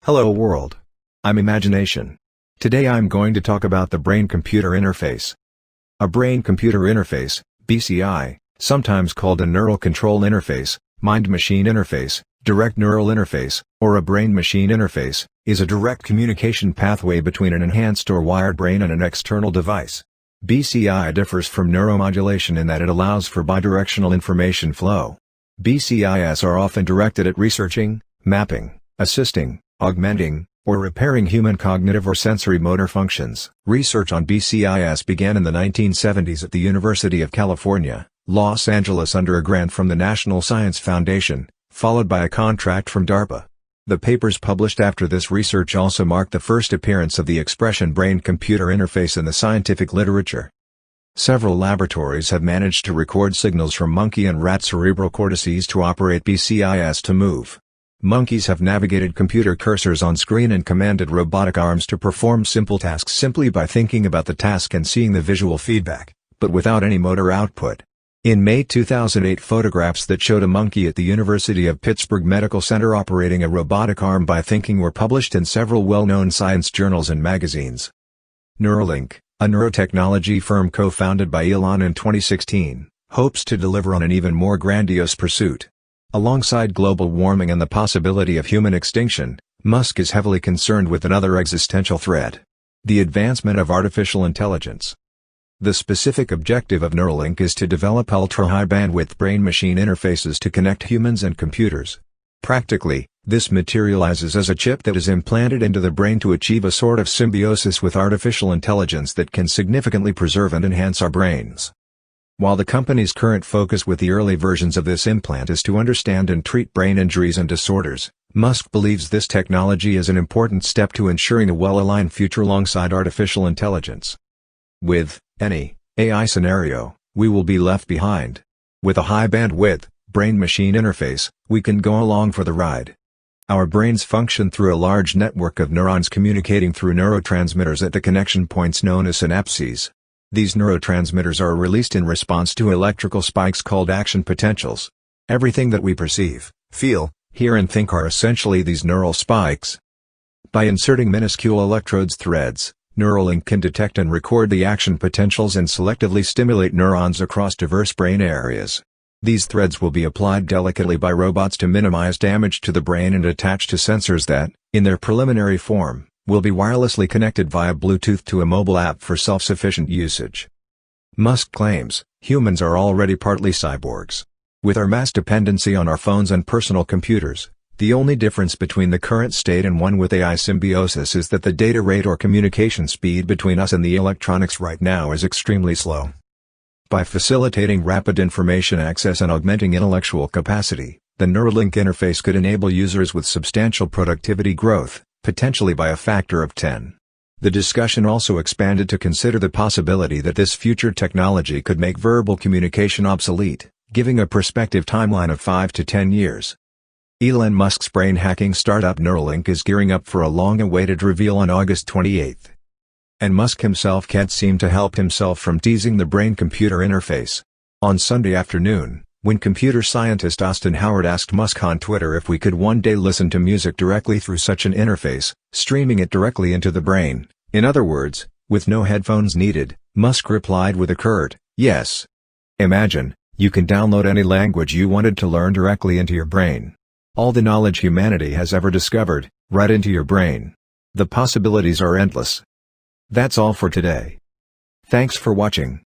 Hello world. I'm Imagination. Today I'm going to talk about the brain-computer interface. A brain-computer interface, BCI, sometimes called a neural control interface, mind-machine interface, direct neural interface, or a brain-machine interface, is a direct communication pathway between an enhanced or wired brain and an external device. BCI differs from neuromodulation in that it allows for bidirectional information flow. BCIs are often directed at researching, mapping, assisting, augmenting, or repairing human cognitive or sensory motor functions. Research on BCIs began in the 1970s at the University of California, Los Angeles under a grant from the National Science Foundation, followed by a contract from DARPA. The papers published after this research also marked the first appearance of the expression brain-computer interface in the scientific literature. Several laboratories have managed to record signals from monkey and rat cerebral cortices to operate BCIs to move. Monkeys have navigated computer cursors on screen and commanded robotic arms to perform simple tasks simply by thinking about the task and seeing the visual feedback, but without any motor output. In May 2008, photographs that showed a monkey at the University of Pittsburgh Medical Center operating a robotic arm by thinking were published in several well-known science journals and magazines. Neuralink, a neurotechnology firm co-founded by Elon in 2016, hopes to deliver on an even more grandiose pursuit. Alongside global warming and the possibility of human extinction, Musk is heavily concerned with another existential threat: the advancement of artificial intelligence. The specific objective of Neuralink is to develop ultra-high bandwidth brain-machine interfaces to connect humans and computers. Practically, this materializes as a chip that is implanted into the brain to achieve a sort of symbiosis with artificial intelligence that can significantly preserve and enhance our brains. While the company's current focus with the early versions of this implant is to understand and treat brain injuries and disorders, Musk believes this technology is an important step to ensuring a well-aligned future alongside artificial intelligence. With any AI scenario, we will be left behind. With a high-bandwidth, brain-machine interface, we can go along for the ride. Our brains function through a large network of neurons communicating through neurotransmitters at the connection points known as synapses. These neurotransmitters are released in response to electrical spikes called action potentials. Everything that we perceive, feel, hear and think are essentially these neural spikes. By inserting minuscule electrodes threads, Neuralink can detect and record the action potentials and selectively stimulate neurons across diverse brain areas. These threads will be applied delicately by robots to minimize damage to the brain and attached to sensors that, in their preliminary form, will be wirelessly connected via Bluetooth to a mobile app for self-sufficient usage. Musk claims, humans are already partly cyborgs. With our mass dependency on our phones and personal computers, the only difference between the current state and one with AI symbiosis is that the data rate or communication speed between us and the electronics right now is extremely slow. By facilitating rapid information access and augmenting intellectual capacity, the Neuralink interface could enable users with substantial productivity growth, potentially by a factor of 10. The discussion also expanded to consider the possibility that this future technology could make verbal communication obsolete, giving a prospective timeline of 5 to 10 years. Elon Musk's brain-hacking startup Neuralink is gearing up for a long-awaited reveal on August 28. And Musk himself can't seem to help himself from teasing the brain-computer interface. On Sunday afternoon, when computer scientist Austin Howard asked Musk on Twitter if we could one day listen to music directly through such an interface, streaming it directly into the brain, in other words, with no headphones needed, Musk replied with a curt, "Yes." Imagine, you can download any language you wanted to learn directly into your brain. All the knowledge humanity has ever discovered, right into your brain. The possibilities are endless. That's all for today. Thanks for watching.